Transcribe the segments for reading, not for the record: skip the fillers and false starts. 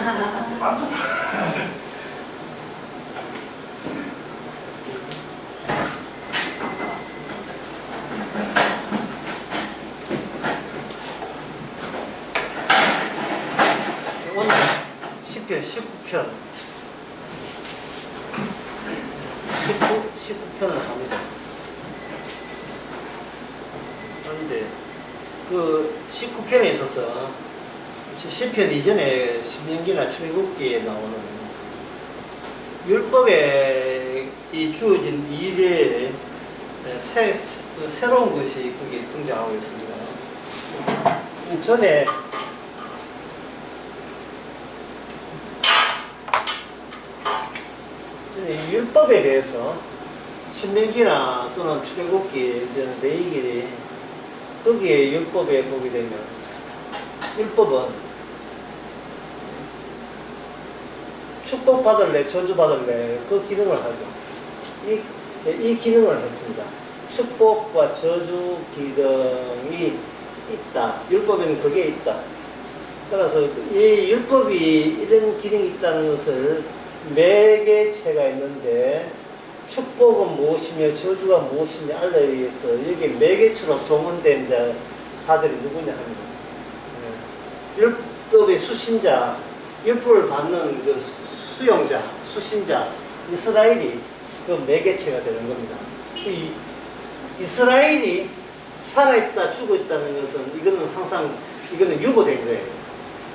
맞죠? 오늘 10편, 19편 19편을 합니다. 그런데 그 19편에 있어서 10편 이전에 신명기나 출애굽기에 나오는 율법에 주어진 일에 새로운 것이 거기에 등장하고 있습니다. 전에 율법에 대해서 신명기나 또는 출애굽기, 레위기 거기에 율법에 보게 되면 율법은 축복받을래 저주받을래 그 기능을 하죠. 이 기능을 했습니다. 축복과 저주 기능이 있다. 율법에는 그게 있다. 따라서 이 율법이 이런 기능이 있다는 것을 매개체가 있는데 축복은 무엇이며 저주가 무엇인지 알기 위해서 여기 매개체로 동원된 자들이 누구냐 합니다. 율법의 수신자, 율법을 받는 그 수용자, 수신자, 이스라엘이 그 매개체가 되는 겁니다. 이 이스라엘이 살아있다, 죽어있다는 것은 이거는 유보된 거예요.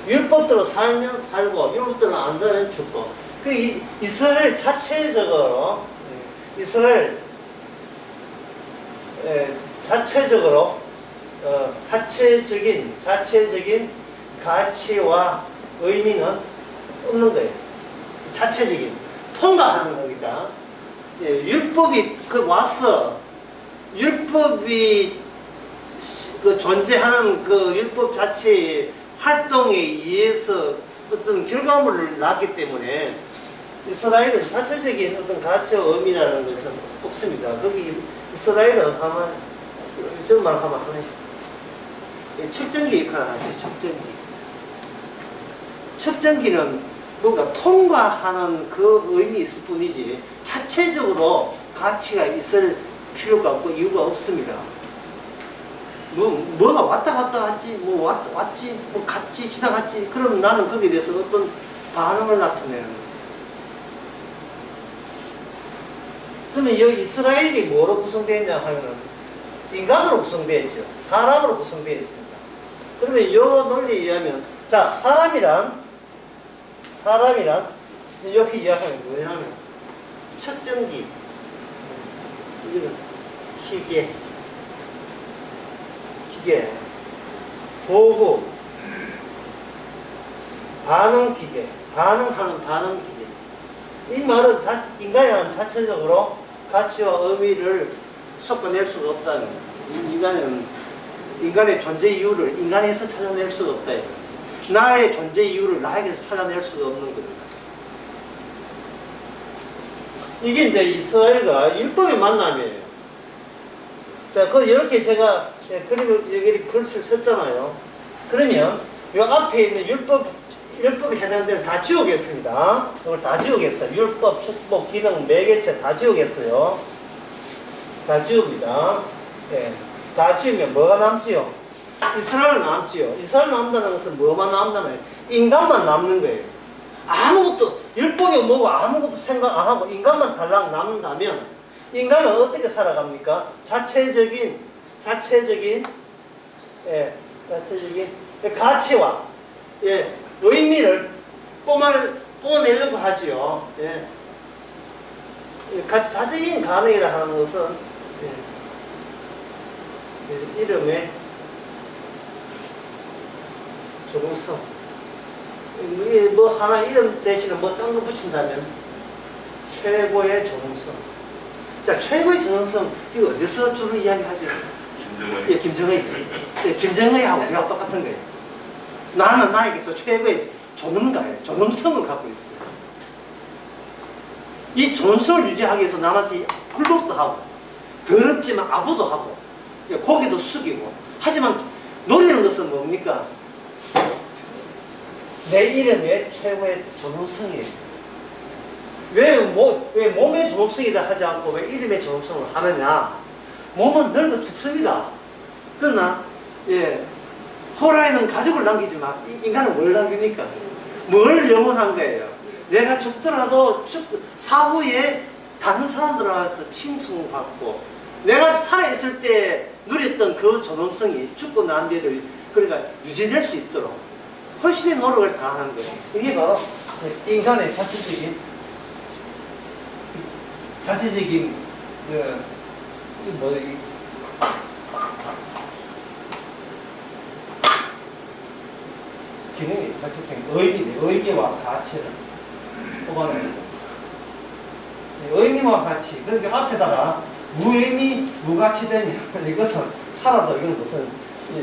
율법대로 살면 살고, 율법대로 안 되면 죽고. 그 이스라엘 자체적으로 자체적인 가치와 의미는 없는 거예요. 자체적인 통과하는 거니까. 율법이 와서 율법이 존재하는 그 율법 자체의 활동에 의해서 어떤 결과물을 낳기 때문에 이스라엘은 자체적인 어떤 가치와 의미라는 것은 없습니다. 거기 이스라엘은 아마 좀 말하면 하나씩 척전기 역할을 하죠. 척전기는 뭔가 통과하는 그 의미 있을 뿐이지 자체적으로 가치가 있을 필요가 없고 이유가 없습니다. 뭐가 왔다 갔다 갔지, 왔지, 갔지, 지나갔지. 그러면 나는 거기에 대해서 어떤 반응을 나타내는 거예요. 그러면 이 이스라엘이 뭐로 구성되어 있냐 하면은 인간으로 구성되어 있죠. 사람으로 구성되어 있습니다. 그러면 이 논리에 의하면, 자, 사람이란 여기 이야기하는 뭐냐면 척전기, 이거는 기계, 도구, 반응기계, 반응하는 반응기계. 이 말은 인간은 자체적으로 가치와 의미를 섞어낼 수가 없다는 거예요. 인간의 존재 이유를 인간에서 찾아낼 수가 없다. 나의 존재 이유를 나에게서 찾아낼 수가 없는 겁니다. 이게 이제 이스라엘과 율법의 만남이에요. 자, 이렇게 제가 그림을 여기 글씨를 썼잖아요. 그러면 이 앞에 있는 율법에 해당되는 다 지우겠습니다. 이걸 다 지우겠어요. 율법, 축복, 기능, 매개체 다 지우겠어요. 다 지웁니다. 예. 다 지우면 뭐가 남지요? 이스라엘 남지요. 이스라엘 남다는 것은 뭐만 남다는 거예요? 인간만 남는 거예요. 아무것도 율법이 뭐고 아무것도 생각 안 하고 인간만 달랑 남는다면 인간은 어떻게 살아갑니까? 자체적인 가치와 의미를 뽐내려고 하지요. 자체적인 가능이라 하는 것은 이름에 조금성, 하나 이름 대신에 딴 거 붙인다면 최고의 조금성. 자, 최고의 조금성 이거 어디서 주로 이야기하죠? 김정은. 김정은이. 김정은이하고 우리가 똑같은 거예요. 나는 나에게서 최고의 존엄성을 갖고 있어요. 이 존엄성을 유지하기 위해서 남한테 굴복도 하고 더럽지만 아부도 하고 고개도 숙이고 하지만 노리는 것은 뭡니까? 내 이름의 최고의 존엄성이에요. 왜 몸의 존엄성이라 하지 않고 왜 이름의 존엄성을 하느냐? 몸은 늙어 죽습니다. 그러나, 예, 호랑이는 가족을 남기지만, 인간은 뭘 남깁니까? 뭘 영원한 거예요? 내가 죽더라도 사후에 다른 사람들한테 칭송받고, 내가 살아있을 때 누렸던 그 존엄성이 죽고 난 뒤를 그러니까 유지될 수 있도록 훨씬의 노력을 다하는 거예요. 이게 바로 인간의 자체적인 기능이 자체적인 의미와 가치를 뽑아내는 거예요. 의미와 가치. 그러니까 앞에다가 무의미, 무가치되면 이것은 살아도 이건 무슨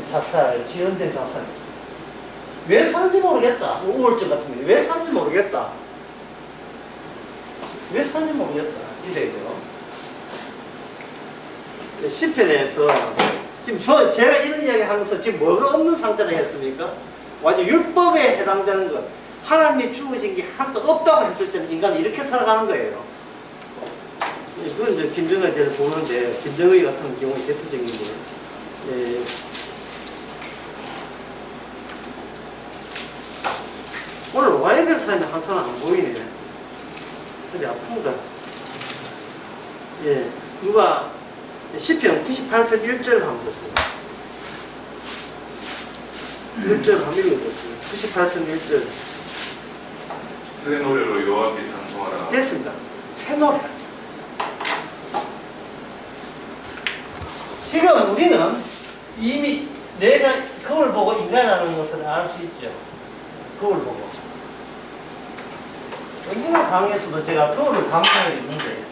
자살, 지연된 자살. 왜 사는지 모르겠다. 우울증 같은 게 왜 사는지 모르겠다. 왜 사는지 모르겠다. 이래죠. 시편에서 지금 제가 이런 이야기 하면서 지금 뭐가 없는 상태라 했습니까? 완전 율법에 해당되는 것. 하나님이 주어진 게 하나도 없다고 했을 때는 인간은 이렇게 살아가는 거예요. 그건 이제 김정의에 대해서 보는데, 김정의 같은 경우는 대표적인데, 예. 오늘 와야 될 사람이 한 사람 안 보이네. 근데 아픈가? 예. 누가, 시편 98편 1절을 한번 보세요. 1절 한번 읽어보세요. 98편 1절. 새 노래로 여호와께 찬송하라. 됐습니다. 새 노래. 지금 우리는 이미 내가 거울 보고 인간이라는 것을 알 수 있죠. 거울 보고. 인간 강의에서도 제가 거울을 강조해 있는데,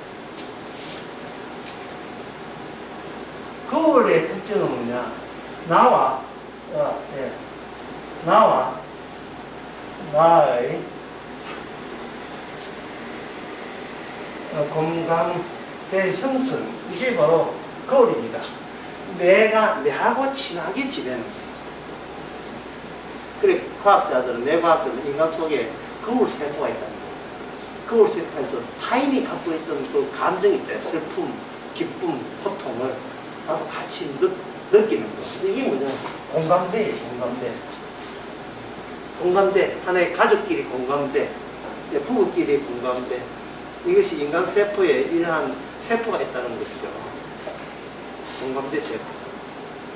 거울의 특징은 뭐냐? 나의 공감대 형성. 이게 바로 거울입니다. 내하고 친하게 지내는 거예요. 그래, 뇌과학자들은 인간 속에 거울 세포가 있다는 거예요. 거울 세포에서 타인이 갖고 있던 그 감정 있잖아요. 슬픔, 기쁨, 고통을 나도 같이 느끼는 거. 이게 뭐냐? 공감대예요, 공감대. 공감대. 하나의 가족끼리 공감대. 부부끼리 공감대. 이것이 인간 세포에 이러한 세포가 있다는 것이죠. 공감대 세포.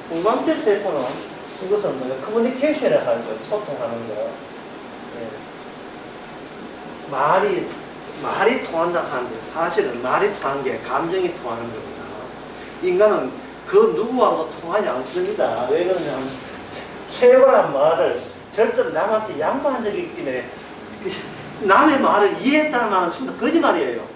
공감대 세포는 이것은 뭐냐? 커뮤니케이션을 하는 거예요. 소통하는 거. 예. 말이 통한다 하는데 사실은 말이 통하는 게 감정이 통하는 겁니다. 인간은 그 누구하고 통하지 않습니다. 왜 그러냐면 최고란 말을 절대로 남한테 양보한 적이 있기 때문에 남의 말을 이해했다는 말은 전부 다 거짓말이에요.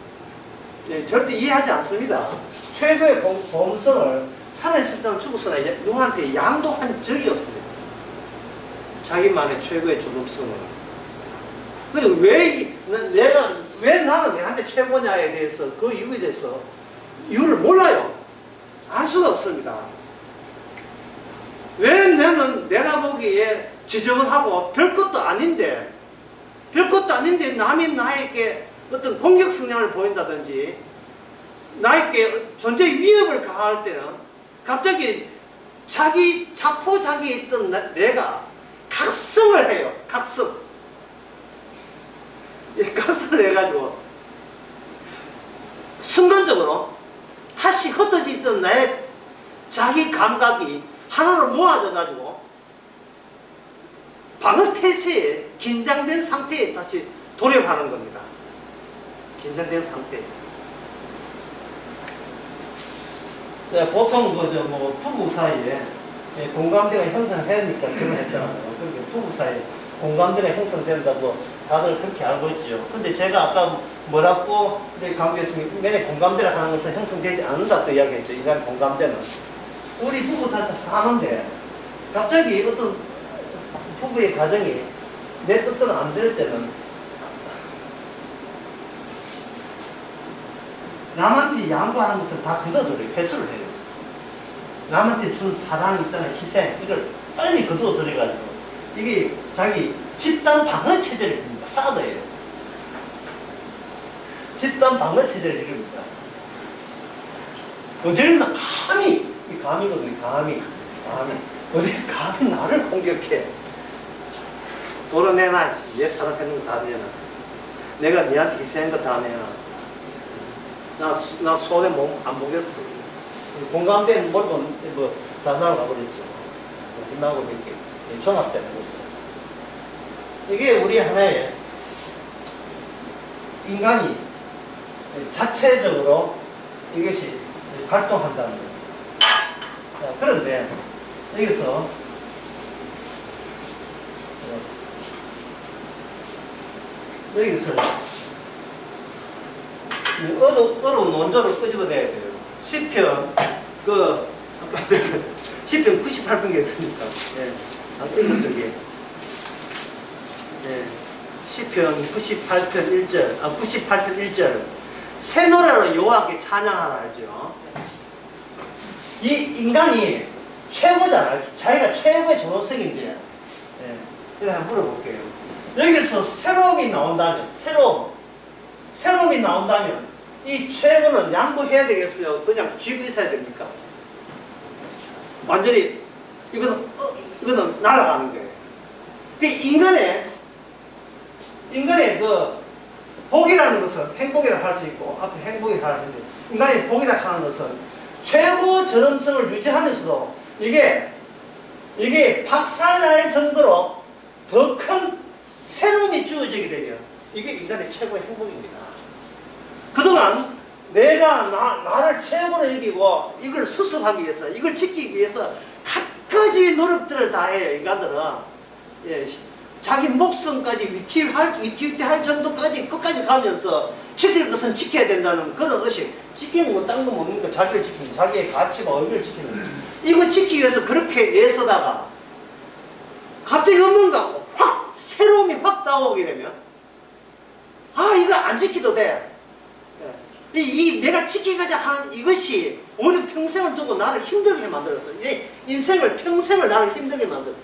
예, 절대 이해하지 않습니다. 최소의 공성을 살아있을 때는 죽었으나 누구한테 양도한 적이 없습니다. 자기만의 최고의 존엄성을. 근데 왜 나는 내한테 최고냐에 대해서 그 이유에 대해서 이유를 몰라요. 알 수가 없습니다. 왜 내가 보기에 지저분하고 별것도 아닌데 남이 나에게 어떤 공격 성향을 보인다든지 나에게 존재 위협을 가할 때는 갑자기 자기에 있던 내가 각성을 해요. 각성. 예, 각성을 해가지고 순간적으로 다시 흩어져 있던 나의 자기 감각이 하나로 모아져가지고 방어태세에 긴장된 상태에 다시 돌입하는 겁니다. 긴장된 상태에. 네, 보통 부부 사이에 공감대가 형성되니까 결혼했잖아요. 그러니까 부부 사이에 공감대가 형성된다고 다들 그렇게 알고 있죠. 근데 제가 아까 뭐라고 강조했습니까? 맨날 공감대를 하는 것은 형성되지 않는다 그 이야기했죠. 인간 공감대는. 우리 부부 사는데 갑자기 어떤 부부의 가정이 내 뜻대로 안 될 때는 남한테 양보하는 것을 다 거둬들여요. 회수를 해요. 남한테 준 사랑 있잖아요. 희생. 이걸 빨리 거둬들여가지고 이게 자기 집단 방어 체제를 이룹니다. 사드예요. 집단 방어 체제를 이룹니다. 어딜 나 감히, 이 감이거든요. 감히. 어딜 감히 나를 공격해. 도려내놔. 내 사랑했는 거 다 내놔. 내가 니한테 희생한 거 다 내놔. 나 손에 몸 안 보겠어. 공감대는 몰고 뭐 다 날아가버렸죠. 마지막으로 이렇게 종합되는 거죠. 이게 우리 하나의 인간이 자체적으로 이것이 활동한다는 거예요. 그런데 여기서 어려운 원조를 끄집어내야 돼요. 시편 98편이 있으니까 읽어드리게. 시편 98편 1절 새 노래로 여호와께 찬양하라 하죠. 이 인간이 최고잖아요. 자기가 최고의 존엄성인데 그래서 한번 물어볼게요. 여기서 새로움이 나온다면 이 최고는 양보해야 되겠어요? 그냥 쥐고 있어야 됩니까? 완전히 이거는 날아가는 거예요. 그 인간의 그 복이라는 것은 행복이라 할 수 있고 앞에 행복이라 할 수 있는데 인간의 복이라 하는 것은 최고 존엄성을 유지하면서도 이게 박살날 정도로 더 큰 새로움이 주어지게 되면 이게 인간의 최고의 행복입니다. 그동안 내가 나를 최고로 여기고 이걸 수습하기 위해서 이걸 지키기 위해서 갖가지 노력들을 다 해요. 인간들은 자기 목숨까지 위태할 정도까지 끝까지 가면서 지킬 것은 지켜야 된다는 그런 의식. 지키는 건 딴 건 뭡니까? 자기를 지키는, 자기의 가치와 의미를 지키는 이거 지키기 위해서 그렇게 애쓰다가 갑자기 뭔가 확 새로움이 확 다가오게 되면 이거 안 지켜도 돼. 내가 지키고자 하는 이것이 오히려 평생을 두고 나를 힘들게 만들었어. 인생을 평생을 나를 힘들게 만들었다.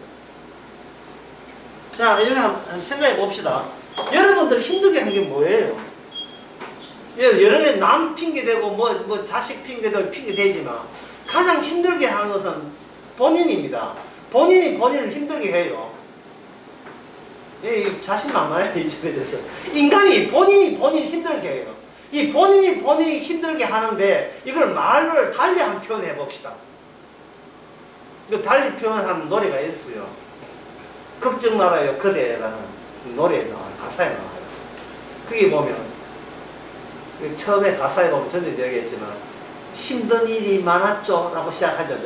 자, 여기 한번 생각해 봅시다. 여러분들 힘들게 한 게 뭐예요? 여러 개 남 핑계대고 뭐 자식 핑계대고 핑계대지만 가장 힘들게 한 것은 본인입니다. 본인이 본인을 힘들게 해요. 자신만만해요. 이 점에 대해서. 인간이 본인이 힘들게 해요. 이 본인이 힘들게 하는데 이걸 말을 달리 한번 표현해 봅시다. 이거 달리 표현하는 노래가 있어요. 걱정 말아요 그대라는 노래에 나와요. 가사에 나와요. 거기 보면 처음에 가사에 보면 전에 얘기했지만 힘든 일이 많았죠 라고 시작하죠.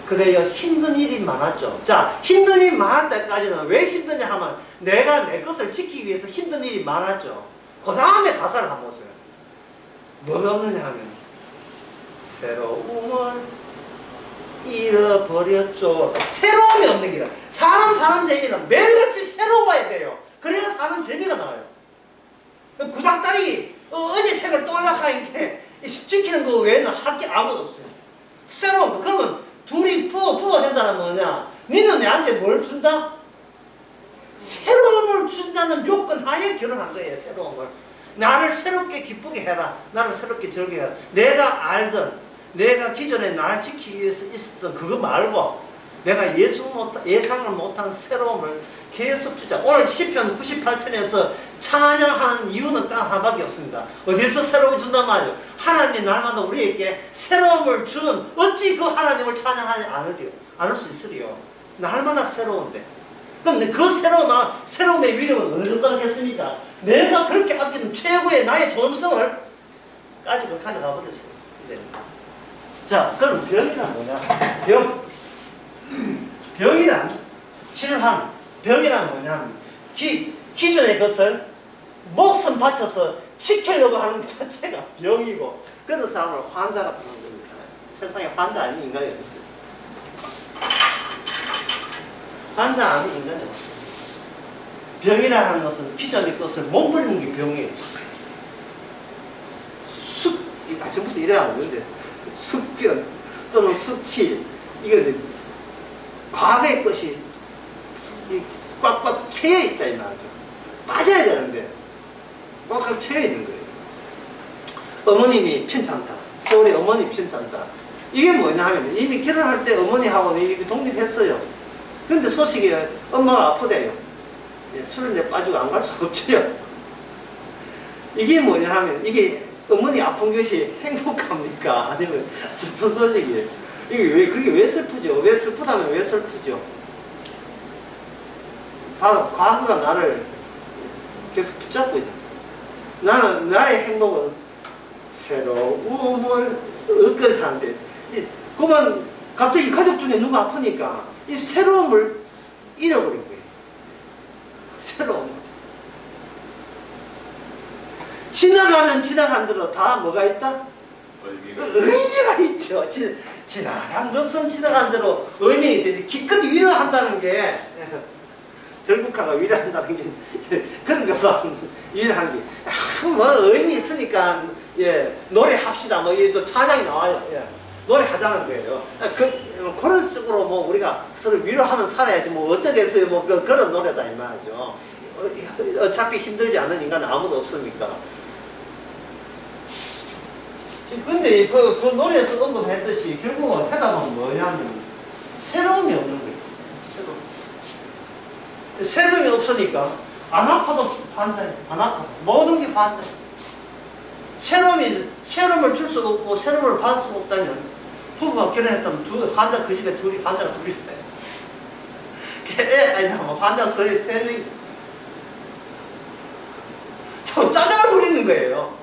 그래요. 힘든 일이 많았죠. 자, 힘든 일이 많을 때까지는 왜 힘드냐 하면 내가 내 것을 지키기 위해서 힘든 일이 많았죠. 그 다음에 가사를 한번 보세요. 뭐가 없느냐 하면 새로움을 잃어버렸죠. 새로움이 없는 기라. 사람 재미는 매일같이 새로워야 돼요. 그래야 사는 재미가 나와요. 구닥다리 어제 색을 또 올라가니까 지키는 거 외에는 할 게 아무것도 없어요. 새로움. 그러면 둘이 부부 된다는 뭐냐? 니는 내한테 뭘 준다? 새로움을 준다는 요건 하에 결혼한 거예요. 새로움을. 나를 새롭게 기쁘게 해라. 나를 새롭게 즐기게 해라. 내가 알던, 내가 기존에 나를 지키기 위해서 있었던 그거 말고 내가 예상을 못한 새로움을 계속 주자. 오늘 시편 98편에서 찬양하는 이유는 딱 하나밖에 없습니다. 어디서 새로움을 준단 말이에요? 하나님이 날마다 우리에게 새로움을 주는, 어찌 그 하나님을 찬양하지 않을 수 있으리요? 날마다 새로운데. 그럼 그 새로움의 위력은 어느 정도 하겠습니까? 내가 그렇게 아끼는 최고의 나의 존엄성을 가지고 가져가 버렸어요. 네. 자, 그럼 병이란 뭐냐? 병이란 질환, 병이란 뭐냐면 기존의 것을 목숨 바쳐서 지키려고 하는 것 자체가 병이고, 그런 사람을 환자라고 하는 겁니다. 세상에 환자 아닌 인간이 없어요. 환자 아닌 인간이 없어요. 병이라는 것은 기존의 것을 몸부리는 게 병이에요. 아침부터 이래야 하는데 숙변 또는 숙취, 이거 과거의 것이 꽉꽉 채여 있다 이 말이죠. 빠져야 되는데 꽉꽉 채여 있는 거예요. 어머님이 편찮다. 서울의 어머니 편찮다. 이게 뭐냐 하면 이미 결혼할 때 어머니하고는 이미 독립했어요. 근데 소식이 엄마가 아프대요. 예, 술을 내 빠지고 안 갈 수가 없지요. 이게 뭐냐 하면 이게 어머니 아픈 것이 행복합니까? 아니면 슬픈 소식이에요. 그게 왜 슬프죠? 왜 슬프다면 왜 슬프죠? 과거가 나를 계속 붙잡고 있다. 나는 나의 행복은 새로움을 얻고 사는데, 그만 갑자기 가족 중에 누가 아프니까 이 새로움을 잃어버린 거예요. 새로움. 지나가면 지나간 대로 다 뭐가 있다? 의미가 있죠. 지나간 것은 지나간 대로 의미가 있죠. 기껏 위로한다는 게, 들국화가 위로한다는 게, 그런 것만 위로하는 게, 뭐 의미 있으니까, 예, 노래합시다. 뭐, 또 찬양이 나와요. 예, 노래하자는 거예요. 그런 식으로 뭐 우리가 서로 위로하면 살아야지 뭐 어쩌겠어요. 뭐 그런 노래다 이 말이죠. 어차피 힘들지 않은 인간은 아무도 없습니까? 근데 그 노래에서 언급했듯이 결국은 해답은 뭐냐면 새로움이 없는 거예요. 새로움이 없으니까 안 아파도 환자예요. 안 아파도 모든 게 환자예요. 새로움을 줄 수가 없고 새로움을 받을 수가 없다면 부부가 결혼했다면 환자 그 집에 환자가 둘이 환자 세 명 자꾸 짜증을 부리는 거예요.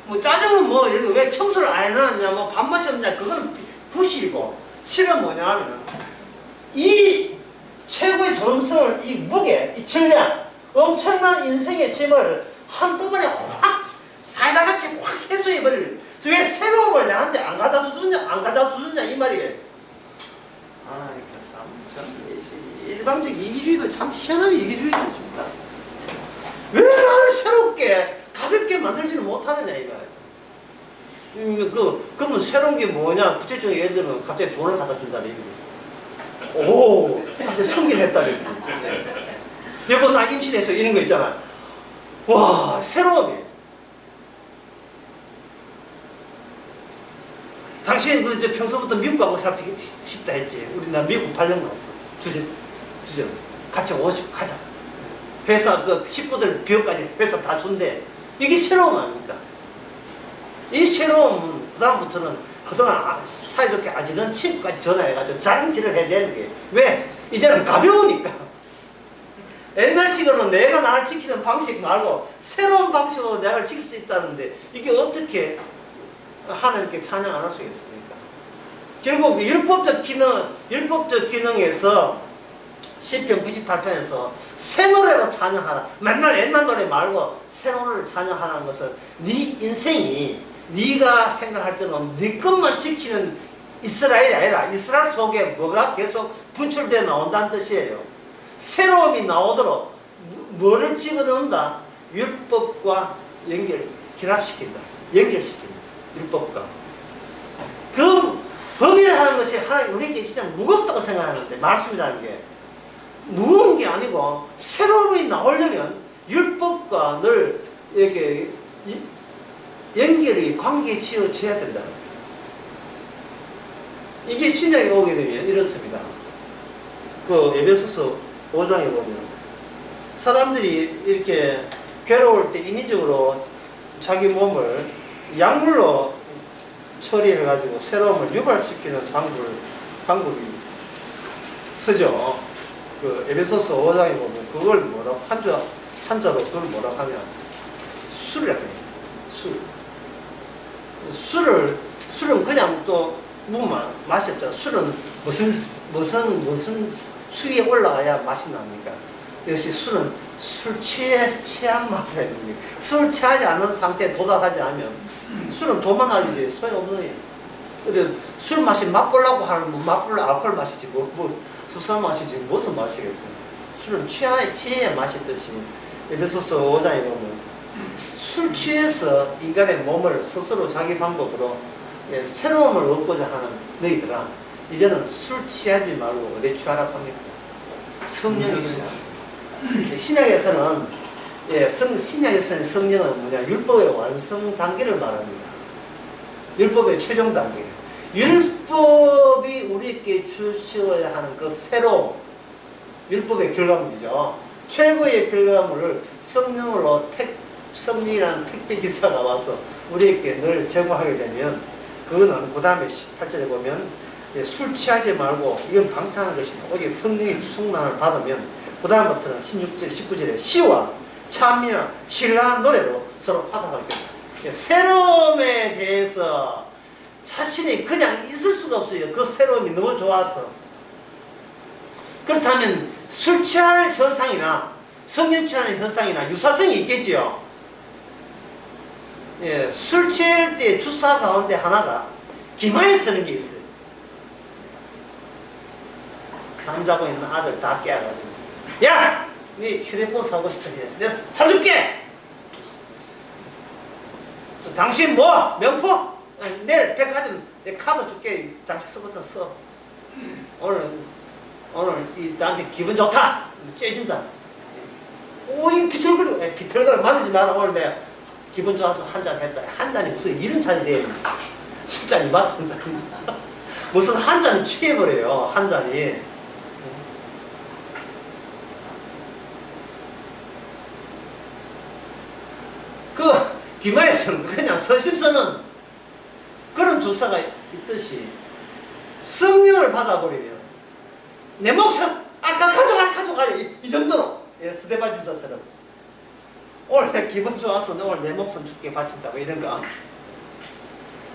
뭐 짜증은 뭐 왜 청소를 안 해놨냐 뭐 밥맛이 없냐 그건 부실이고 실은 뭐냐 하면 이 최고의 존엄성을 이 무게 이 질량 엄청난 인생의 짐을 한꺼번에 확 사이다같이 확 해소해버릴 왜 새로움을 나한테 안 가져다 주느냐 이 말이에요. 아 이거 참 일방적 이기주의도 참 희한하게 이기주의도 줍니다. 왜 나를 새롭게 가볍게 만들지는 못하느냐 이거예요. 그러면 새로운 게 뭐냐 구체적인 예를 들면 갑자기 돈을 갖다 준다는 얘기예요. 오 갑자기 성질했다는 얘기. 여보 나 임신해서 이런 거 있잖아. 와 새로움이. 당신은 평소부터 미국 가고 살고 싶다 했지. 우리 나 미국 8년 갔어. 주제 같이 가자. 회사 식구들 비용까지 회사 다 준대. 이게 새로움 아닙니까? 이 새로움 그다음부터는 그동안 사이좋게 아지던 친구까지 전화해가지고 자랑질을 해야 되는 게 왜? 이제는 가벼우니까. 옛날식으로 내가 나를 지키는 방식 말고 새로운 방식으로 내가 지킬 수 있다는데 이게 어떻게 하나님께 찬양 안 할 수 있습니까? 결국 율법적 기능에서 시편 98편에서 새 노래로 찬양하라. 맨날 옛날 노래 말고 새 노래를 찬양하라는 것은 네 인생이 네가 생각할 때는 네 것만 지키는 이스라엘이 아니라 이스라엘 속에 뭐가 계속 분출되어 나온다는 뜻이에요. 새로움이 나오도록 뭐를 집어넣는다? 율법과 결합시킨다. 연결시킨다. 율법과. 그 법이라는 것이 하나님 우리에게 진짜 무겁다고 생각하는데 말씀이라는 게 무거운 게 아니고 새로움이 나오려면 율법과 늘 이렇게 연결이 관계에 지어져야 된다. 이게 신약에 오게 되면 이렇습니다. 그 에베소서 5장에 보면 사람들이 이렇게 괴로울 때 인위적으로 자기 몸을 약물로 처리해가지고 새로움을 유발시키는 방법이 서죠. 그 에베소서 5장에 보면 그걸 뭐라고 한자로 그걸 뭐라고 하면 술이라고 해요. 술은 그냥 또 맛이 없잖아. 술은 무슨 수위에 올라가야 맛이 납니까? 역시 술은 술 취한 맛에 술 취하지 않은 상태에 도달하지 않으면 술은 도만 알리지 소용없는 거예요. 근데 술 맛이 맛보려고 하면 맛볼라 알코올 맛이지 뭐 수산 맛이지 무슨 맛이겠어요. 술은 취해야 맛이 있듯이 에베소서 5장에 보면 술 취해서 인간의 몸을 스스로 자기 방법으로 새로움을 얻고자 하는 너희들아 이제는 술 취하지 말고 어디 취하라 합니까? 성령이 있어요. 신약에서는 신약에서는 성령은 뭐냐 율법의 완성 단계를 말합니다. 율법의 최종 단계. 율법이 우리에게 주시어야 하는 그 새로 율법의 결과물이죠. 최고의 결과물을 성령으로 성령이라는 택배 기사가 와서 우리에게 늘 제공하게 되면 그거는 그 다음에 18절에 보면 술 취하지 말고 이건 방탕한 것이다. 오직 성령의 충만을 받으면 그 다음부터는 16절, 19절에 시와 참여, 신랄한 노래로 서로 화답할 것이다. 새로움에 대해서 자신이 그냥 있을 수가 없어요. 그 새로움이 너무 좋아서. 그렇다면 술 취할 현상이나 성령 취하는 현상이나 유사성이 있겠죠. 술 취할 때 주사 가운데 하나가 기마에 쓰는 게 있어요. 잠자고 있는 아들 다 깨워가지고 야! 네 휴대폰 사고 싶으니 내가 사줄게! 당신 뭐? 명품? 내일 백화점 내 카드 줄게. 당신 쓰고서 써. 오늘 나한테 기분 좋다. 째진다. 오이 비틀거려 만들지 마라. 오늘 내가 기분 좋아서 한잔 했다. 한 잔이 무슨 이런 잔이 돼야 술잔이 맞은 잔입니다. 무슨 한 잔이 취해버려요. 한 잔이. 그 기마에서는 그냥 서심서는 그런 주사가 있듯이 성령을 받아버리면 내 목숨 아까 가져가요. 이 정도로. 스데반 주사처럼 오늘 내 기분 좋아서 오늘 내 목숨 죽게 바친다고 이런가.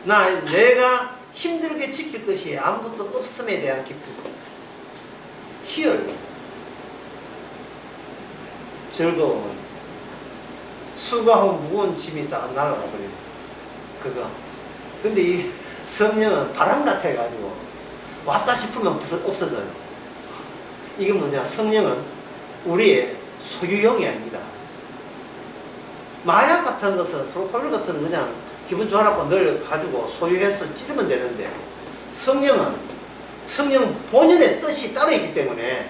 내가 힘들게 지킬 것이 아무것도 없음에 대한 기쁨, 희열, 즐거움, 수고하고 무거운 짐이 다 날아가 버려요. 그거. 근데 이 성령은 바람 같아가지고 왔다 싶으면 없어져요. 이게 뭐냐? 성령은 우리의 소유용이 아닙니다. 마약 같은 것은 프로파일 같은 그냥 기분 좋아라고 늘 가지고 소유해서 찌르면 되는데 성령은 성령 본연의 뜻이 따로 있기 때문에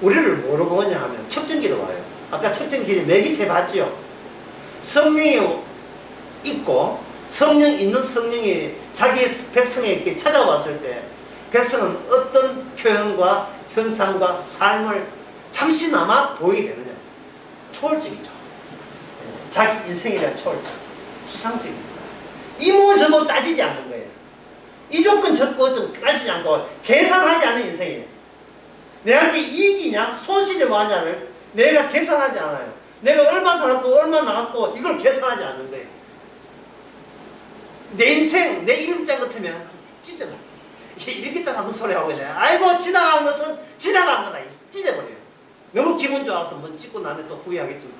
우리를 뭐로 보느냐 하면 척전기로 와요. 아까 척전기 매기체 봤죠? 성령이 있고 성령 있는 성령이 자기 백성에게 찾아왔을 때 백성은 어떤 표현과 현상과 삶을 잠시나마 보이게 되느냐. 초월적이죠. 자기 인생에 대한 초월적. 추상적입니다. 이모저모 따지지 않는 거예요. 이 조건 저 조건 따지지 않고 계산하지 않는 인생이에요. 내한테 이익이냐 손실이 뭐냐를 내가 계산하지 않아요. 내가 얼마 들었고 얼마 나갔고 이걸 계산하지 않는 거예요. 내 인생 내 일기장 같으면 찢어버려. 일기장 하는 소리 하고 있어요. 아이고 지나간 것은 지나간 거다. 찢어버려요. 너무 기분 좋아서 뭐 찍고 나한테 또 후회하겠지만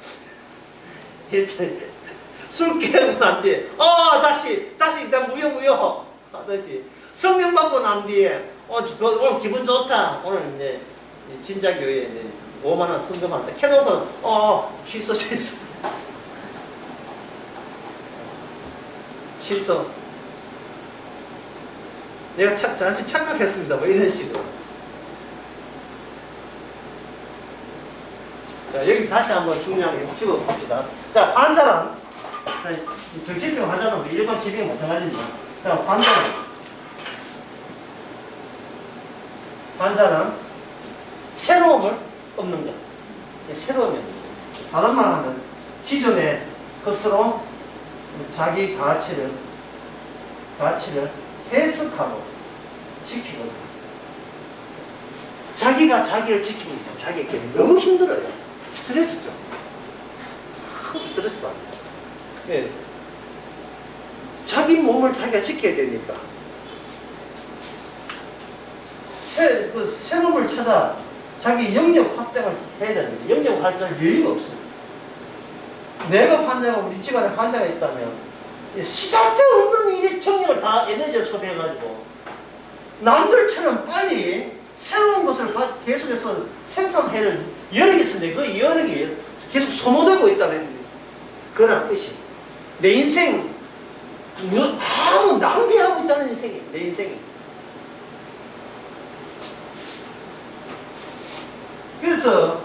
술 깨고 난 뒤에 다시 나 무효 하듯이 성령 받고 난 뒤에 오늘 기분 좋다. 오늘 이제 진자교회에 5만원 헌금한다. 켜놓고는 취소 내가 잠시 착각했습니다. 뭐 이런 식으로. 자, 여기서 다시 한번 중요하게 집어봅시다. 자, 환자는 정신병 환자는 일반 질병 마찬가지입니다. 자, 환자는 새로움을 없는 것. 새로움이 없는 것. 다른 말 하면 기존의 것으로 자기 가치를 해석하고 지키고자. 자기가 자기를 지키고 있어. 자기에게 너무 힘들어요. 스트레스죠. 스트레스 받아요. 예. 자기 몸을 자기가 지켜야 되니까. 새로움을 찾아 자기 영역 확장을 해야 되는데, 영역 확장할 여유가 없어요. 내가 환자가, 우리 집안에 환자가 있다면, 시작도 없는 일에 정력을 다 에너지를 소비해가지고, 남들처럼 빨리 새로운 것을 계속해서 생산해를 여러 개 있는데, 그 여러 개 계속 소모되고 있다는 그런 뜻이. 내 인생, 아무 낭비하고 있다는 인생이에요. 내 인생이. 그래서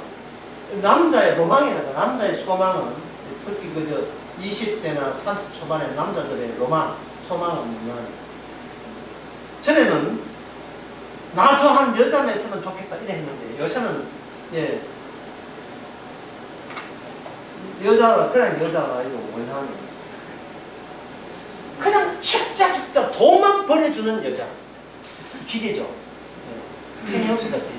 남자의 로망이라고, 남자의 소망은, 특히 그저 20대나 30 초반의 남자들의 로망, 소망은 뭐냐. 전에는 나 좋아하는 여자만 있으면 좋겠다 이래 했는데, 요새는, 예, 여자가, 그냥 여자가 아니고 뭐냐면, 그냥 죽자 돈만 벌어주는 여자. 기계죠. 팽현수 같이.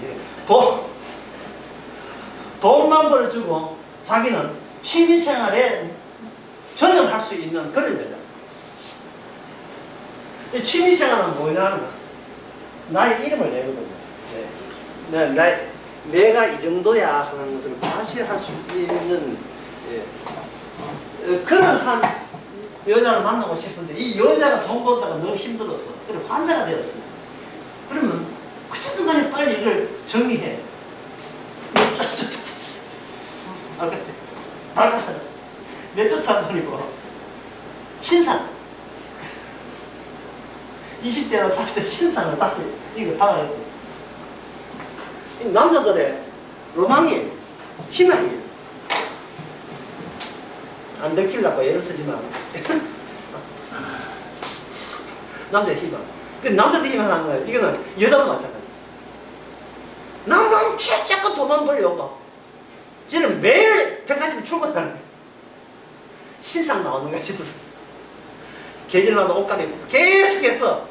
돈만 벌어주고 자기는 취미생활에 전념할 수 있는 그런 여자. 이 취미생활은 뭐냐면 나의 이름을 내거든요. 내가 이 정도야 하는 것을 과시할 수 있는 그러한 여자를 만나고 싶은데 이 여자가 돈 벌다가 너무 힘들었어. 그래 환자가 되었어. 그러면 어쨌든 간에 빨리 이걸 정리해. 알겠지? 밝아서 내쫓아버리고 신상 20대나 30대 신상을 다시 이걸 박아야고 남자들의 로망이에요. 희망이에요. 안 들키려고 애를 쓰지만 남자의 희망. 그 남자들 희망하는 거예요. 이거는 여자도 마찬가지. 남자는 자꾸 돈만 벌려고 쟤는 매일 백화점 출근하는 거야. 신상 나오는가 싶어서 계절마다 옷가게 계속해서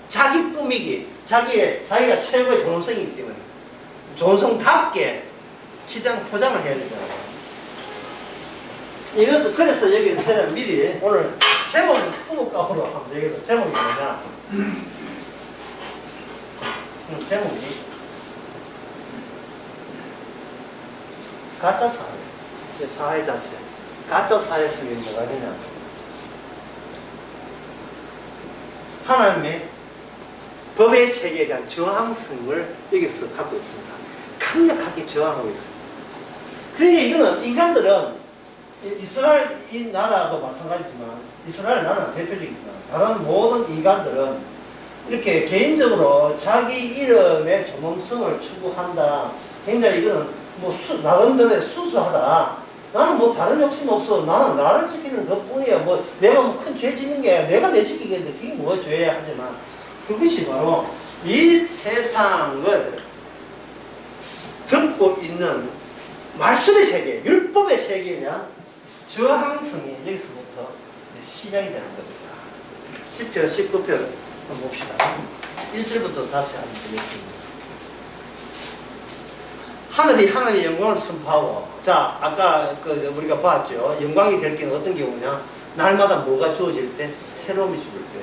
자기 꾸미기, 자기가 최고의 존엄성이 있기 때문에 존엄성답게 치장 포장을 해야 된다. 이것은 그래서 여기 제가 미리 오늘 제목을 후보가으로 하면 되겠어. 제목이 뭐냐? 제목이 가짜 사회, 사회 자체. 가짜 사회 속에 뭐가 되냐? 하나님의 법의 세계에 대한 저항성을 여기서 갖고 있습니다. 강력하게 저항하고 있습니다. 그러니까 이거는 인간들은 이스라엘 이 나라도 마찬가지지만 이스라엘 나라는 대표적이지만 다른 모든 인간들은 이렇게 개인적으로 자기 이름의 존엄성을 추구한다. 굉장히 이거는 뭐 나름대로의 수수하다. 나는 뭐 다른 욕심 없어. 나는 나를 지키는 것뿐이야. 뭐 내가 뭐 큰 죄 짓는 게 내가 내 지키겠는데 그게 뭐가 죄야 하지만 그것이 바로 이 세상을 덮고 있는 말씀의 세계, 율법의 세계에 대한 저항성이 여기서부터 시작이 되는 겁니다. 10편, 19편 한번 봅시다. 1절부터 다시 하면 되겠습니다. 하늘이 하나님의 영광을 선포하고, 자, 아까 우리가 봤죠. 영광이 될 게는 어떤 경우냐? 날마다 뭐가 주어질 때? 새로움이 주어질 때.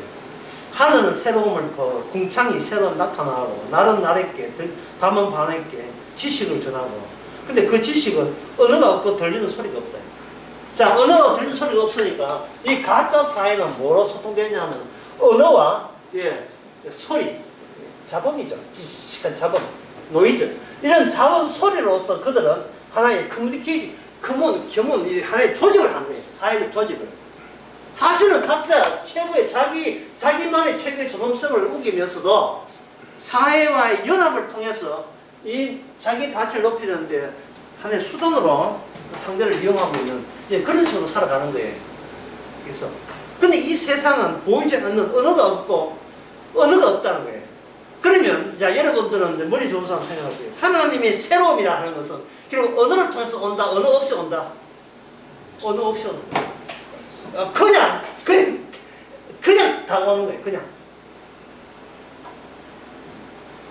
하늘은 새로움을, 궁창이 새로 나타나고, 날은 날에게, 밤은 밤에게 지식을 전하고. 근데 그 지식은 언어가 없고 들리는 소리가 없다. 자, 언어가 들리는 소리가 없으니까 이 가짜 사회는 뭐로 소통되냐 하면 언어와 소리, 자범이죠. 지식한 자범, 노이즈. 이런 자원 소리로서 그들은 하나의 커뮤니케이션, 겸은 하나의 조직을 하는 거예요. 사회적 조직을. 사실은 각자 최고의 자기만의 최고의 존엄성을 우기면서도 사회와의 연합을 통해서 이 자기 가치를 높이는데 하나의 수단으로 상대를 이용하고 있는 그런 식으로 살아가는 거예요. 그래서 근데 이 세상은 보이지 않는 언어가 없다는 거예요. 그러면 자 여러분들은 머리 좋은 사람 생각하세요. 하나님의 새로움이라 하는 것은 결국 언어를 통해서 온다. 언어 없이 온다. 언어 없이 온다. 그냥 다가오는 거예요.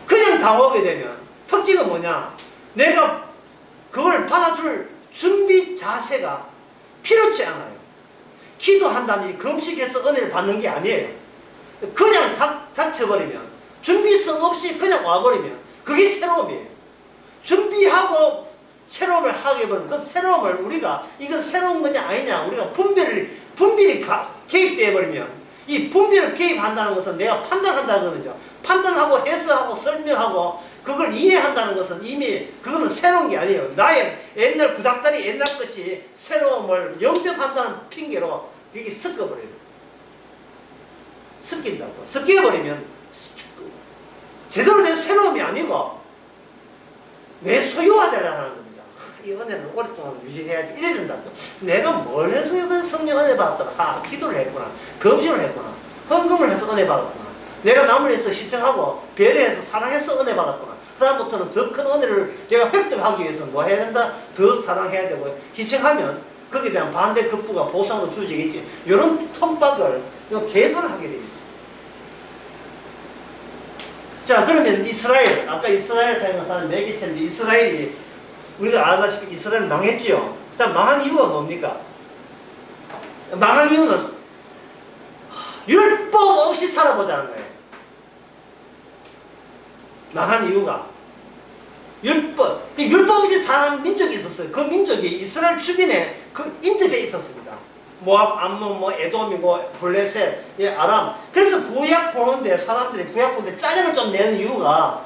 그냥 다가오게 되면 특징은 뭐냐? 내가 그걸 받아줄 준비 자세가 필요치 않아요. 기도한다든지 금식해서 은혜를 받는 게 아니에요. 그냥 닥쳐버리면 준비성 없이 그냥 와버리면 그게 새로움이에요. 준비하고 새로움을 하게 해버리면 그 새로움을 우리가 이건 새로운 거냐 아니냐 우리가 분별이 개입되어 버리면 이 분별을 개입한다는 것은 내가 판단한다는 거죠. 판단하고 해석하고 설명하고 그걸 이해한다는 것은 이미 그거는 새로운 게 아니에요. 나의 옛날 구닥다리 옛날 것이 새로움을 영접한다는 핑계로 그게 섞어버려요. 섞인다고. 섞여버리면 제대로 된 새로움이 아니고 내 소유화되려는 겁니다. 이 은혜를 오랫동안 유지해야지 이래야 된다고. 내가 뭘 해서 이번에 성령 은혜 받았더라. 기도를 했구나, 검신을 했구나, 헌금을 해서 은혜 받았구나, 내가 남을 위해서 희생하고 배려해서 사랑해서 은혜 받았구나. 그 다음부터는 더 큰 은혜를 내가 획득하기 위해서는 뭐 해야 된다? 더 사랑해야 되고, 희생하면 거기에 대한 반대 급부가 보상으로 주어지겠지. 이런 톱박을 계산을 하게 돼 있어. 자, 그러면 이스라엘, 아까 이스라엘 사는 매개체인데, 이스라엘이 우리가 아다시피 이스라엘 망했지요. 자, 망한 이유가 뭡니까? 망한 이유는 율법 없이 살아보자는 거예요. 망한 이유가 율법 없이 사는 민족이 있었어요. 그 민족이 이스라엘 주변에 그 인접해 있었습니다. 모압, 암몬, 에돔이고 블레셋, 아람. 그래서 구약 보는데 사람들이 구약 보는데 짜증을 좀 내는 이유가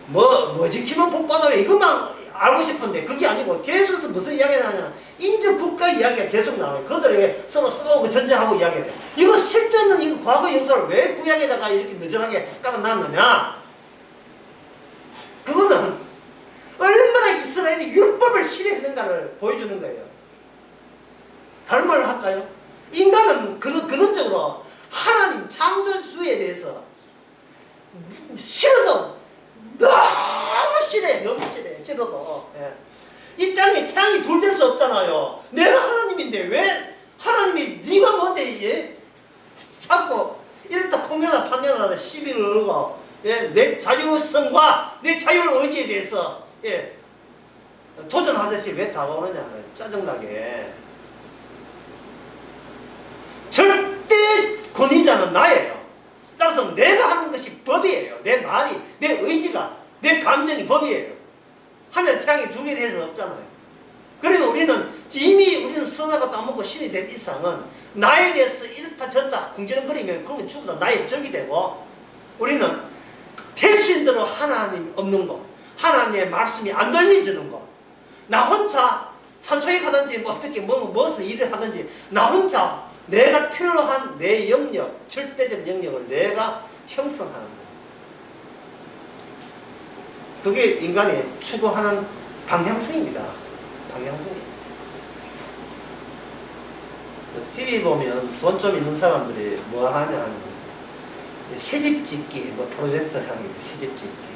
뭐 지키면 복 받아요, 이것만 알고 싶은데 그게 아니고 계속해서 무슨 이야기가 나냐, 인접 국가 이야기가 계속 나와요. 그들에게 서로 싸우고 전쟁하고 이야기해요. 이거 실제는 이거 과거 역사를 왜 구약에다가 이렇게 느슨하게 깔아놨느냐? 그거는 얼마나 이스라엘이 율법을 실행했는가를 보여주는 거예요. 다른 말로 할까요? 인간은 근원적으로 하나님 창조주에 대해서 싫어도 너무 싫어해. 너무 싫어해. 싫어도. 예. 이 땅에 태양이 둘 될 수 없잖아요. 내가 하나님인데 왜 하나님이 네가 뭔데 예? 자꾸 이렇다 폭년아 판년하다 시비를 걸고, 예? 내 자유성과 내 자율의지에 대해서, 예? 도전하듯이 왜 다가오느냐. 짜증나게. 절대 권위자는 나예요. 따라서 내가 하는 것이 법이에요. 내 말이, 내 의지가, 내 감정이 법이에요. 하늘 태양이 두 개 될 수 없잖아요. 그러면 우리는 선악과 따먹고 신이 된 이상은 나에 대해서 이렇다 저렇다 궁지렁거리면 그러면 죽어도 나의 적이 되고, 우리는 대신대로 하나님 없는 것, 하나님의 말씀이 안 들려지는 것, 나 혼자 산소에 가든지 어떻게 무엇을 일을 하든지 나 혼자 내가 필요한 내 영역, 절대적 영역을 내가 형성하는 거예요. 그게 인간이 추구하는 방향성입니다. 방향성이. TV 보면 돈 좀 있는 사람들이 뭐 하냐 하면 새집짓기, 프로젝트 하는 게 새집짓기.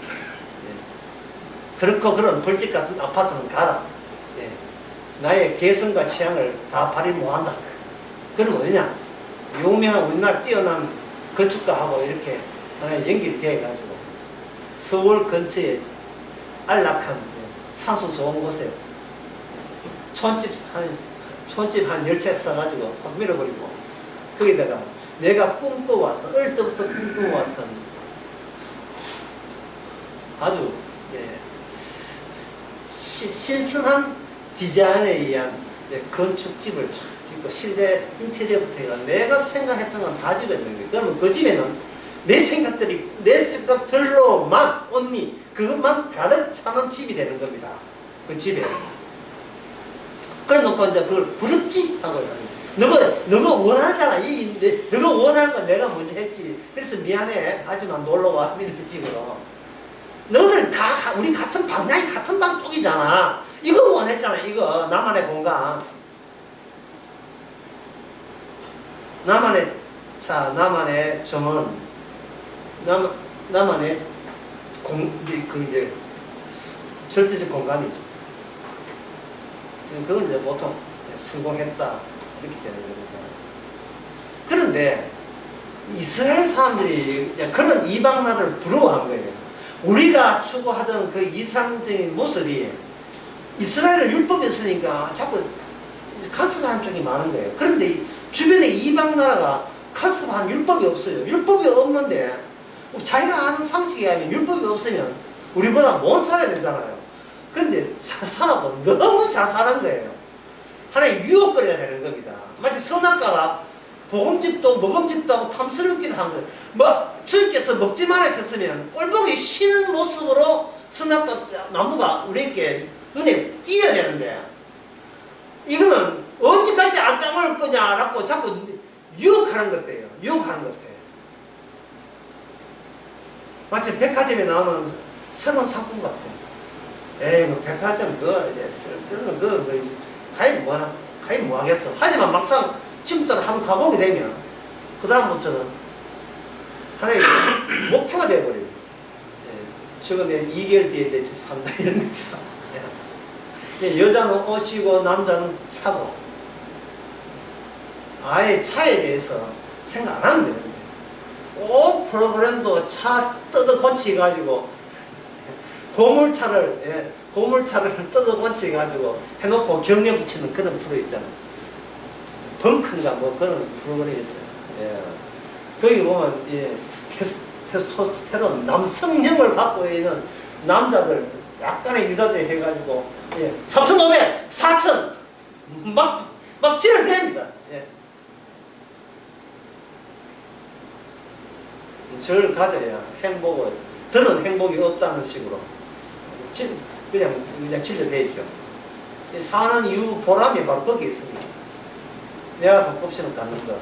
예. 그렇고 그런 벌집 같은 아파트는 가라. 예. 나의 개성과 취향을 다 발휘 못한다. 그럼 뭐냐? 유명한 우리나라 뛰어난 건축가하고 이렇게 연결이 되어가지고 서울 근처에 안락한 산소 좋은 곳에 촌집 한 10채 써가지고 확 밀어버리고, 거기다가 내가 꿈꿔왔던, 어릴 때부터 꿈꿔왔던 아주 신선한 디자인에 의한 건축집을 쫙 짓고 실내 인테리어부터 해가 내가 생각했던 건 다 집어넣는 거예요. 그러면 그 집에는 내 생각들로만 언니 그것만 가득 차는 집이 되는 겁니다. 그 집에. 그래 놓고 이제 그걸 부럽지 하고 너가 원하잖아. 너가 원하는 건 내가 먼저 했지. 그래서 미안해 하지만 놀러와 이런 식으로. 너희들 다 우리 같은 방향이 같은 방 쪽이잖아. 이거 원했잖아. 이거 나만의 공간, 나만의 차, 나만의 정원, 나만의 절대적 공간이죠. 그건 이제 보통 성공했다 이렇게 되는 겁니다. 그런데 이스라엘 사람들이 그런 이방 나라를 부러워한 거예요. 우리가 추구하던 그 이상적인 모습이 이스라엘은 율법이 있으니까 자꾸 간섭한 쪽이 많은 거예요. 그런데 주변에 이방 나라가 간섭한 율법이 없어요. 율법이 없는데 자기가 아는 상식에 하면 율법이 없으면 우리보다 못 살아야 되잖아요. 그런데 잘 살아도 너무 잘 사는 거예요. 하나의 유혹거리가 되는 겁니다. 마치 선악과가 보금직도 먹음직도 하고 탐스럽기도 한 거예요. 주님께서 먹지 말아 했으면 꼴보기 싫은 모습으로 선악과 나무가 우리에게 눈에 띄어야 되는데, 이거는 언제까지 안 따먹을 거냐라고 자꾸 유혹하는 것 같아요. 유혹하는 것 같아요. 마치 백화점에 나오는 새로운 상품 같아요. 에이, 뭐, 백화점, 이제, 쓸데없는 가입 뭐 하겠어. 하지만 막상 지금부터는 한번 가보게 되면, 그다음부터는 하나의 목표가 되어버려요. 지금의 2개월 뒤에 매출 산다, 이런 거죠. 여자는 옷이고, 남자는 차고. 아예 차에 대해서 생각 안 하면 되는데, 꼭 프로그램도 차 뜯어 고치가지고, 고물차를 뜯어 고치가지고 해놓고 경례 붙이는 그런 프로 있잖아요. 벙크인가 뭐 그런 프로그램이 있어요. 예. 거기 보면, 예, 테스토스테론, 남성형을 갖고 있는 남자들, 약간의 유자들 해가지고, 예, 3,500, 4,000, 막 지르댑니다. 예. 저를 가져야 들은 행복이 없다는 식으로. 그냥 질러대죠. 사는 이유, 보람이 바로 거기에 있습니다. 내가 가끔씩은 갖는 거.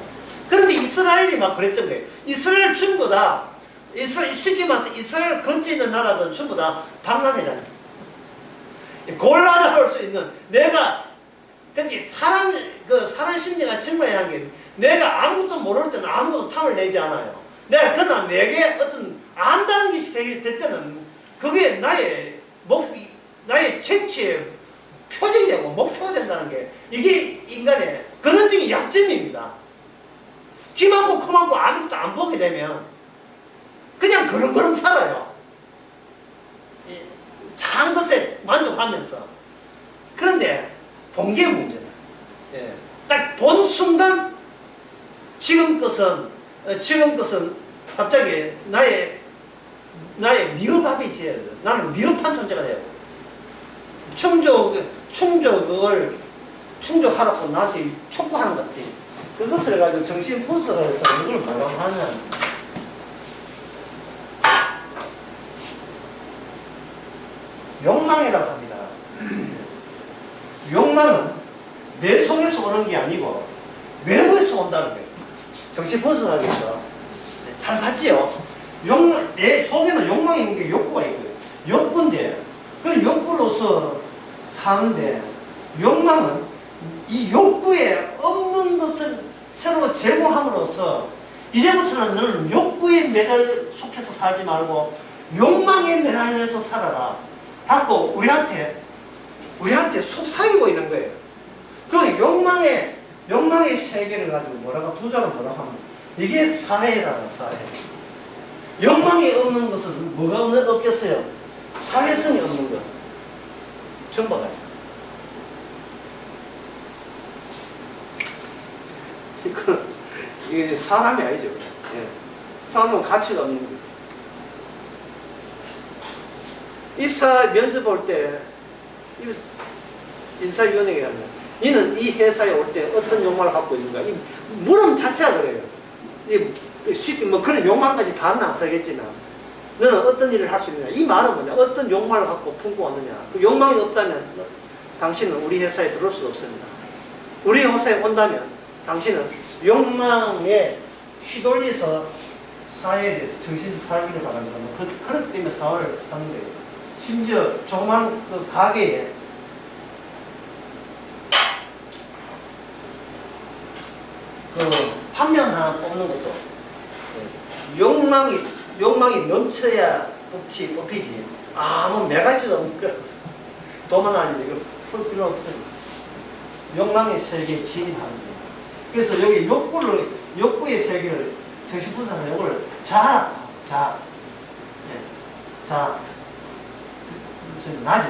그런데 이스라엘이 막 그랬던 거예요. 이스라엘 전부 다, 쉽게 말해서 이스라엘 근처에 있는 나라들은 전부 다 방랑회잖아요. 곤란할 수 있는, 내가, 그게 사람 심리가 정말 게, 내가 아무것도 모를 때는 아무것도 탐을 내지 않아요. 그러나 내게 어떤 안다는 것이 될 때는, 그게 나의 정치의 표적이 되고 목표가 된다는 게, 이게 인간의 근원적인 약점입니다. 귀 많고 코 많고 아무것도 안 보게 되면 그냥 그렁그렁 살아요. 작은 것에 만족하면서. 그런데 본 게 문제다. 예. 딱 본 순간 지금 것은 갑자기 나의 미흡함이 돼야 돼. 나는 미흡한 존재가 돼야 돼. 충족하라고 나한테 촉구하는 것 같아. 그것을 가지고 정신 분석을 해서 이걸 뭐라고 하냐. 욕망이라고 합니다. 욕망은 내 속에서 오는 게 아니고 외부에서 온다는 거예요. 정신 분석하기 위해서. 잘 봤지요? 내 속에는 욕망이 있는 게 욕구가 있고요. 욕구인데, 그 욕구로서 사는데, 욕망은 이 욕구에 없는 것을 새로 제공함으로써, 이제부터는 너는 욕구에 속해서 살지 말고 욕망에 매달려서 살아라. 하고 우리한테 속삭이고 있는 거예요. 그 욕망의 세계를 가지고 두자로 뭐라고 하면, 이게 사회라는 사회. 욕망이 없는 것은 뭐가 없겠어요? 사회성이 없는 것. 전부 다. 이게 사람이 아니죠. 예. 사람은 가치가 없는 거예요. 입사 면접 볼 때, 인사위원회가 하냐. 너는 이 회사에 올 때 어떤 욕망을 갖고 있는가? 이 물음 자체가 그래요. 그런 욕망까지 다는 안 쓰겠지만, 너는 어떤 일을 할 수 있느냐? 이 말은 뭐냐? 어떤 욕망을 갖고 품고 왔느냐? 그 욕망이 없다면 당신은 우리 회사에 들어올 수 없습니다. 우리 회사에 온다면 당신은 욕망에 휘둘려서 사회에 대해서 정신을 살기를 바랍니다. 그렇기 때문에 사회를 하는 거예요. 심지어 조그만 그 가게에 판면 하나 뽑는 것도 욕망이 넘쳐야 뽑히지. 아무 매가지도 없는 거라서 도만 아니지. 풀 필요 없어요. 욕망의 세계에 진입하는 거예요. 그래서 여기 욕구의 세계를 정신분석에서 요걸 자아라. 무슨 나죠.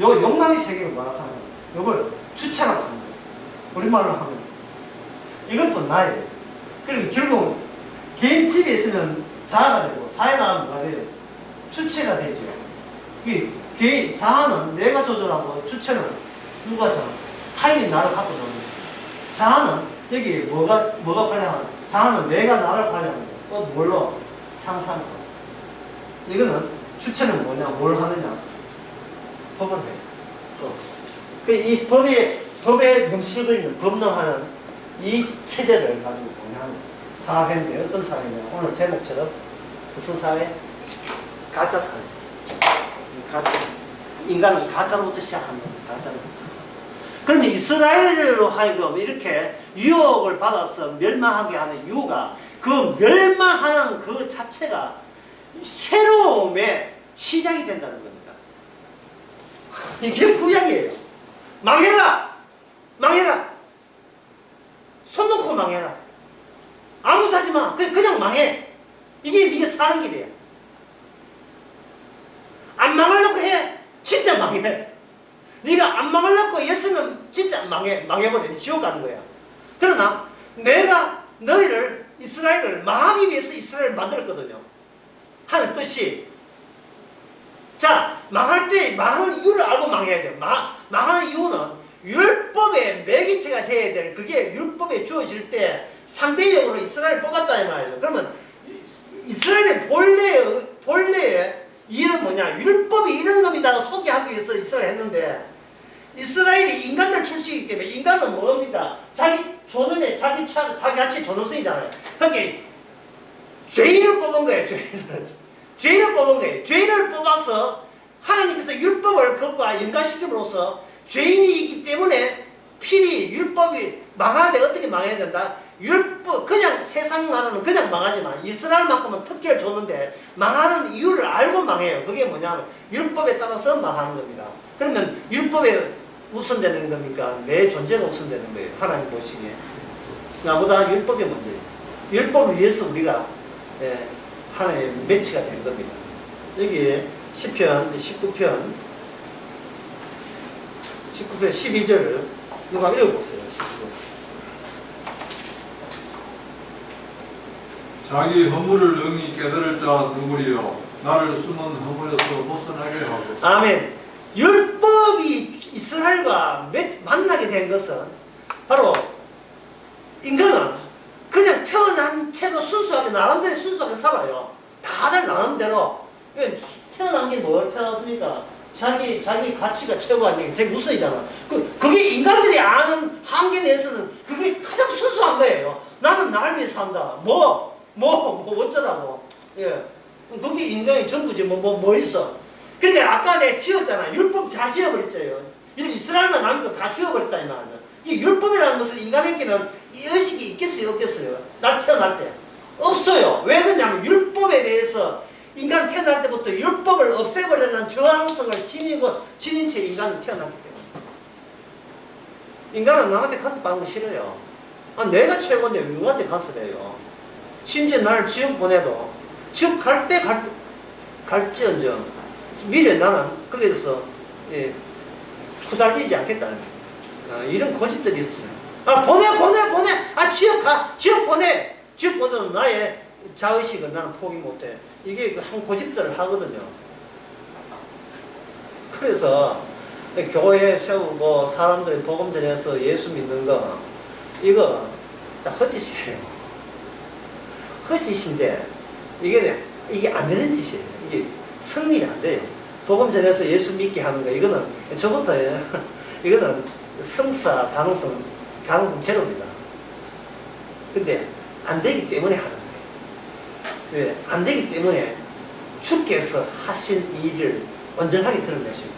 요 욕망의 세계를 뭐라고 하면, 요걸 주체라고 하는 거예요. 우리말로 하면. 이것도 나예요. 그리고 결국 개인 집에 있으면 자아가 되고, 사회 나가면 뭐가 돼요? 주체가 되죠. 자아는 내가 조절하고, 주체는 누가 정하고, 타인이 나를 갖고 노는 거예요. 자아는 여기 뭐가 관리하는 거예요? 자아는 내가 나를 관리하는 거예요. 뭘로? 상상으로. 이거는 주체는 뭐냐? 뭘 하느냐? 법을 해요. 이 법에 넘실거리는, 법령하는 이 체제를 가지고 보면 사회인데, 어떤 사회냐? 오늘 제목처럼 무슨 사회? 가짜 사회. 가짜. 인간은 가짜로부터 시작하는 겁니다. 가짜로부터. 그러면 이스라엘로 하여금 이렇게 유혹을 받아서 멸망하게 하는 이유가 그 멸망하는 그 자체가 새로움의 시작이 된다는 겁니다. 이게 구약이에요. 망해라! 망해라! 손 놓고 망해라. 아무것도 하지 마. 그냥 망해. 이게 사는 길이에요. 안 망하려고 해. 진짜 망해. 네가 안 망하려고 했으면 진짜 망해버려. 지옥 가는 거야. 그러나 내가 너희를 이스라엘을 망하기 위해서 이스라엘을 만들었거든요. 하는 뜻이. 자, 망할 때 망하는 이유를 알고 망해야 돼요. 망하는 이유는 율법의 매개체가 돼야 될, 그게 율법에 주어질 때 상대적으로 이스라엘을 뽑았다 이 말이에요. 그러면 이스라엘의 본래의 일은 뭐냐? 율법이 이런 겁니다 소개하기 위해서 이스라엘 했는데, 이스라엘이 인간들 출신이기 때문에 인간은 뭡니까? 자기 존엄에 자기같이 존엄성이잖아요. 그러니까 죄인을 뽑은 거예요. 죄인을 뽑은 거예요. 죄인을 뽑아서 하나님께서 율법을 그것과 연관시킴으로써 죄인이기 때문에 필히 율법이 망하는데 어떻게 망해야 된다? 율법, 그냥 세상 나라는 그냥 망하지만 이스라엘만큼은 특혜를 줬는데 망하는 이유를 알고 망해요. 그게 뭐냐면 율법에 따라서 망하는 겁니다. 그러면 율법에 우선되는 겁니까? 내 존재가 우선되는 거예요. 하나님 보시기에. 나보다 율법이 문제예요. 율법을 위해서 우리가 하나의 매치가 된 겁니다. 여기 시편 19편 12절을 누가 읽어보세요. 19절. 자기 허물을 능히 깨달을 자 누구리요? 나를 숨은 허물에서 벗어나게 하고. 아멘. 율법이 이스라엘과 만나게 된 것은 바로 인간은 그냥 태어난 채로 순수하게 나름대로 순수하게 살아요. 다들 나름대로. 태어난 게 뭘 태어났습니까? 자기 가치가 최고 아니에요. 제일 우선이잖아. 그게 인간들이 아는 한계 내에서는 그게 가장 순수한 거예요. 나는 나를 위해 산다. 어쩌라고. 예. 그게 인간의 전부지. 뭐 있어. 그러니까 아까 내가 지었잖아. 율법 다 지어버렸잖아요. 이스라엘만 남기고 다 지어버렸다, 이 말이야. 이 율법이라는 것은 인간에게는 이 의식이 있겠어요, 없겠어요? 나 태어날 때. 없어요. 왜 그러냐면 율법에 대해서 인간 태어날 때부터 율법을 없애버리는 저항성을 지닌 채 인간은 태어났기 때문에. 인간은 남한테 가서 받는 거 싫어요. 내가 최고인데 누구한테 가서 해요? 심지어 나를 지옥 보내도 지옥 갈지언정 미래 나는 거기에서 후달리지 않겠다는 이런 고집들이 있어요. 보내. 지옥 보내. 지옥 보내면 나의 자의식을 나는 포기 못해. 이게 한 고집들을 하거든요. 그래서 교회 세우고 사람들이 복음 전해서 예수 믿는 거 이거 다 헛짓이에요. 헛짓인데 이게 안 되는 짓이에요. 이게 성립이 안 돼요. 복음 전해서 예수 믿게 하는 거 이거는 저부터 이거는 성사 가능성 제로입니다. 근데 안 되기 때문에 하는 거예요. 왜? 안 되기 때문에 주께서 하신 일을 온전하게 드러내시기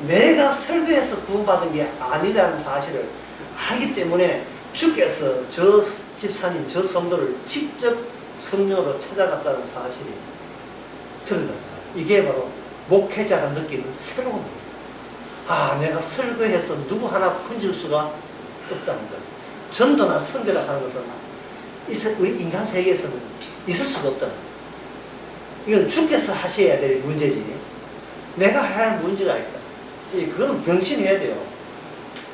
때문에 내가 설교해서 구원받은 게 아니라는 사실을 알기 때문에 주께서 저 집사님, 저 성도를 직접 성령으로 찾아갔다는 사실이 드러나잖아요. 이게 바로 목회자가 느끼는 새로운 거예요. 내가 설교해서 누구 하나 건질 수가 없다는 것. 전도나 선교라 하는 것은 우리 인간 세계에서는 있을 수가 없다는 거예요. 이건 주께서 하셔야 될 문제지 내가 해야 할 문제가 있다. 그건 병신해야 돼요.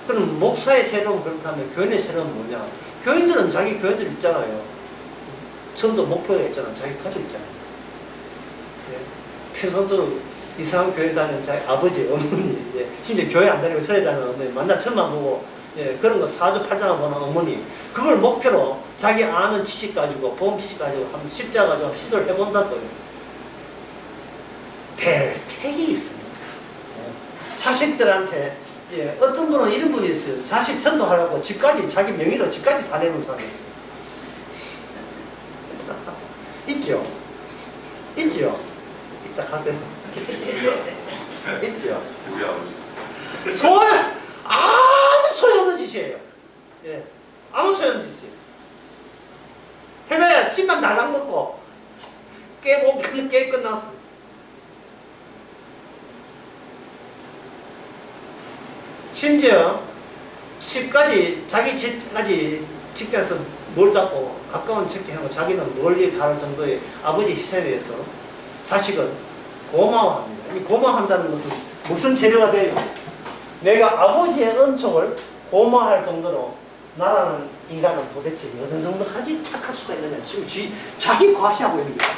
그럼 목사의 새로운 그렇다면 교인의 새로운 뭐냐? 교인들은 자기 교인들 있잖아요. 전도 목표가 있잖아요. 자기 가족 있잖아요. 평소대로 이상한 교회 다니는 자기 아버지, 어머니, 심지어 교회 안 다니고 서에 다니는 어머니, 만날 천만 보고 그런 거 사주팔장을 보는 어머니, 그걸 목표로 자기 아는 지식 가지고 보험 지식 가지고 한번 십자 가지고 시도를 해본다고요. 대택이 있습니다. 자식들한테 어떤 분은 이런 분이 있어요. 자식 전도하려고 집까지 자기 명의로 집까지 사내놓은 사람이 있습니다. 있죠? 이따 가세요. 있죠? 우리 아버지. 아무 소용없는 짓이에요. 예, 아무 소용없는 짓이에요. 해봐야 집만 날랑 먹고 게임 끝났어. 심지어 집까지, 자기 집까지 직장에서 멀다고 가까운 책지하고 자기는 멀리 갈 정도의 아버지 희생에 대해서 자식은 고마워합니다. 이 고마워한다는 것은 무슨 재료가 돼요? 내가 아버지의 은총을 고마워할 정도로 나라는 인간은 도대체 어느 정도까지 착할 수가 있느냐. 지금 자기 과시하고 있는 거야.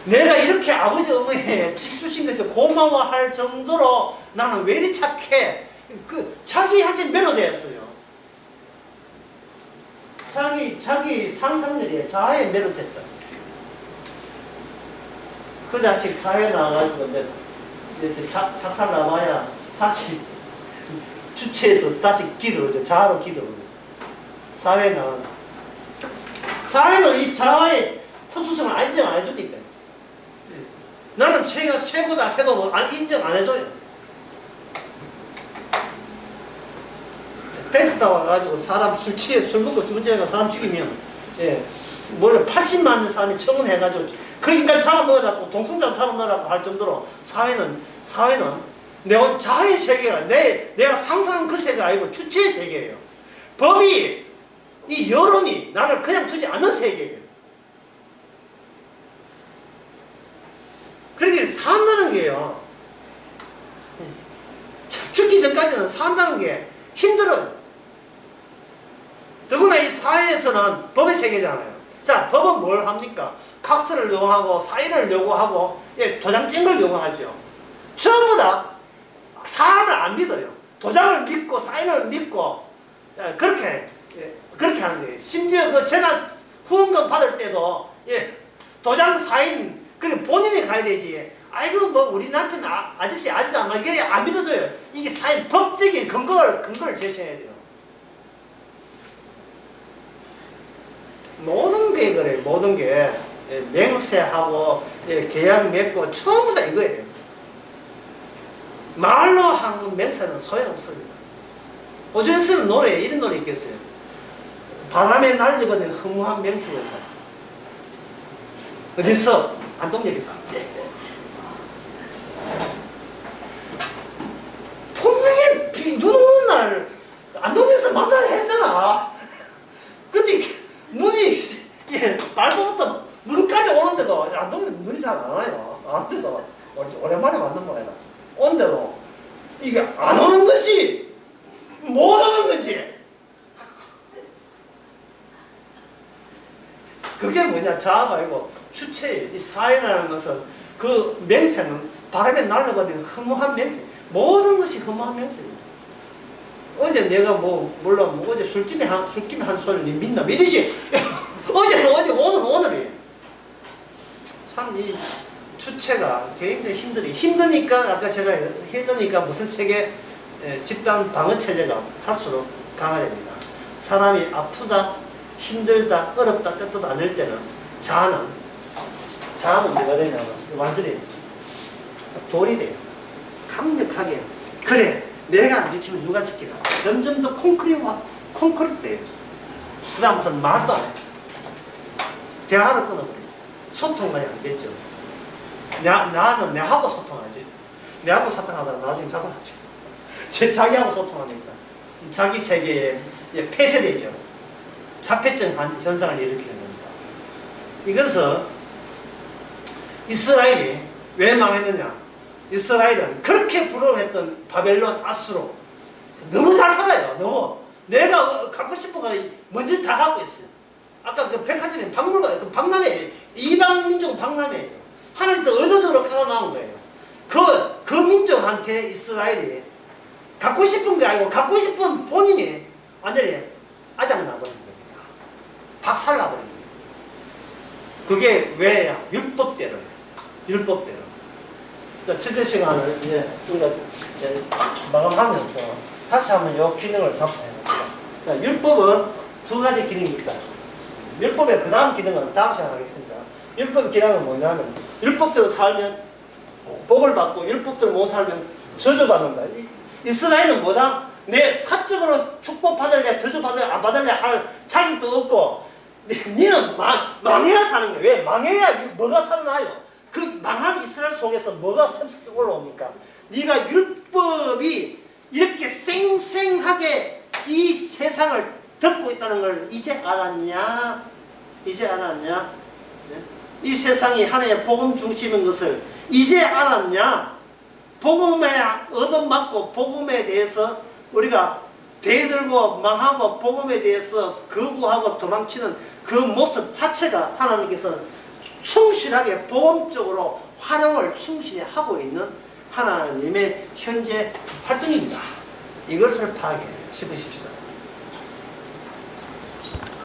내가 이렇게 아버지 어머니에 집 주신 것에 고마워할 정도로 나는 왜 이리 착해? 자기한테 매료되었어요. 자기 상상력에 자아에 매료됐다. 그 자식 사회 나가가지고 이제 작살 나봐야 다시 주체에서 다시 기도를, 자아로 기도를. 사회에 나가는. 사회는 이 자아의 특수성을 인정 안 해주니까. 나는 최가 최고다 해도 인정 안 해줘요. 벤츠 타고 와가지고 사람 술 먹고 운전해가 사람 죽이면, 예, 뭐래 80만 원 사람이 청원해가지고 그 인간 잡아넣으라고, 동승자 잡아넣으라고 할 정도로 사회는 내 자아의 세계가, 내가 상상한 그 세계가 아니고 주체의 세계예요. 법이, 이 여론이 나를 그냥 두지 않는 세계예요. 그렇게 산다는 게요, 죽기 전까지는 산다는 게 힘들어요. 더구나 이 사회에서는 법의 세계잖아요. 자, 법은 뭘 합니까? 각서를 요구하고 사인을 요구하고, 예, 도장 찍은 걸 요구하죠. 전부 다 사람을 안 믿어요. 도장을 믿고 사인을 믿고, 예, 그렇게 하는 거예요. 심지어 그 재난 후원금 받을 때도, 예, 도장 사인, 그리고 본인이 가야 되지. 아이고 뭐 우리 남편 아저씨 아직도 이게 안 믿어줘요. 이게 사인 법적인 근거를 제시해야 돼요. 모든 게 그래요. 모든 게 맹세하고 계약 맺고 전부 다 이거예요. 말로 한 맹세는 소용없습니다. 오전에서는 노래에 이런 노래 있겠어요. 바람에 날려버린 허무한 맹세였다. 어디서? 안동역에서. 분명히 눈 오는 날 안동역에서 만나야 했잖아. 근데 눈이, 예, 발부부터 물까지 오는데도, 안동역에 눈이 잘 안 와요. 안 와도 오랜만에 만난 거야. 온데도 이게 안 오는 거지, 못 오는 거지. 그게 뭐냐? 자아가 아니고 주체예요. 이 사회라는 것은, 그 맹세는 바람에 날려버리는 허무한 맹세. 모든 것이 허무한 맹세입니다. 어제 내가 물론 어제 술김에 한 소리를 믿나 믿으지. 어제는 어제, 오늘은 오늘이에요. 참 이 주체가 굉장히 힘드니까, 아까 제가 힘드니까 무슨 체계, 집단 방어 체제가 갈수록 강화됩니다. 사람이 아프다, 힘들다, 어렵다, 뜻도 않을 때는 자아는 뭐가 되냐면 완전히 돌이 돼요. 강력하게. 그래, 내가 안 지키면 누가 지키나. 점점 더 콘크리트 돼요. 그 다음부터는 말도 안 해요. 대화를 끊어버려요. 소통만이 안 되죠. 나는 내하고 소통하지. 내하고 소통하다가 나중에 자살하죠. 자기하고 소통하니까 자기 세계에 폐쇄되죠. 자폐증 현상을 일으키는 겁니다. 이것은 이스라엘이 왜 망했느냐? 이스라엘은 그렇게 부러워했던 바벨론, 아수르 너무 잘 살아요. 너무 내가 갖고 싶은 거 먼저 다 갖고 있어요. 아까 그 백화점에 박물관, 그 박람회, 이방 민족은 박람회예요. 하나님께서 의도적으로 깔아 나온 거예요. 그 민족한테 이스라엘이 갖고 싶은 게 아니고 갖고 싶은 본인이 완전히 아작나버린 겁니다. 박살나버린 거예요. 그게 왜야? 율법대로예요. 율법대로. 자, 첫째 시간을 우리가 마감하면서 다시 한번 이 기능을 답사해봅시다. 자, 율법은 두 가지 기능이 있다. 율법의 그 다음 기능은 다음 시간에 하겠습니다. 율법의 기능은 뭐냐면, 율법대로 살면 복을 받고, 율법대로 못 살면 저주받는다. 이스라엘은 뭐다? 내 사적으로 축복받을래 저주받을래 안 받을래 할 자격도 없고 니는 망해야 사는 거야. 왜? 망해야 뭐가 살아나요? 그 망한 이스라엘 속에서 뭐가 샘솟 올라옵니까? 네가 율법이 이렇게 쌩쌩하게 이 세상을 덮고 있다는 걸 이제 알았냐? 이제 알았냐? 네? 이 세상이 하나님의 복음 중심인 것을 이제 알았냐? 복음에 얻어맞고 복음에 대해서 우리가 대들고 망하고 복음에 대해서 거부하고 도망치는 그 모습 자체가 하나님께서 충실하게 복음적으로 활용을 충실히 하고 있는 하나님의 현재 활동입니다. 이것을 파악해 싶으십시다.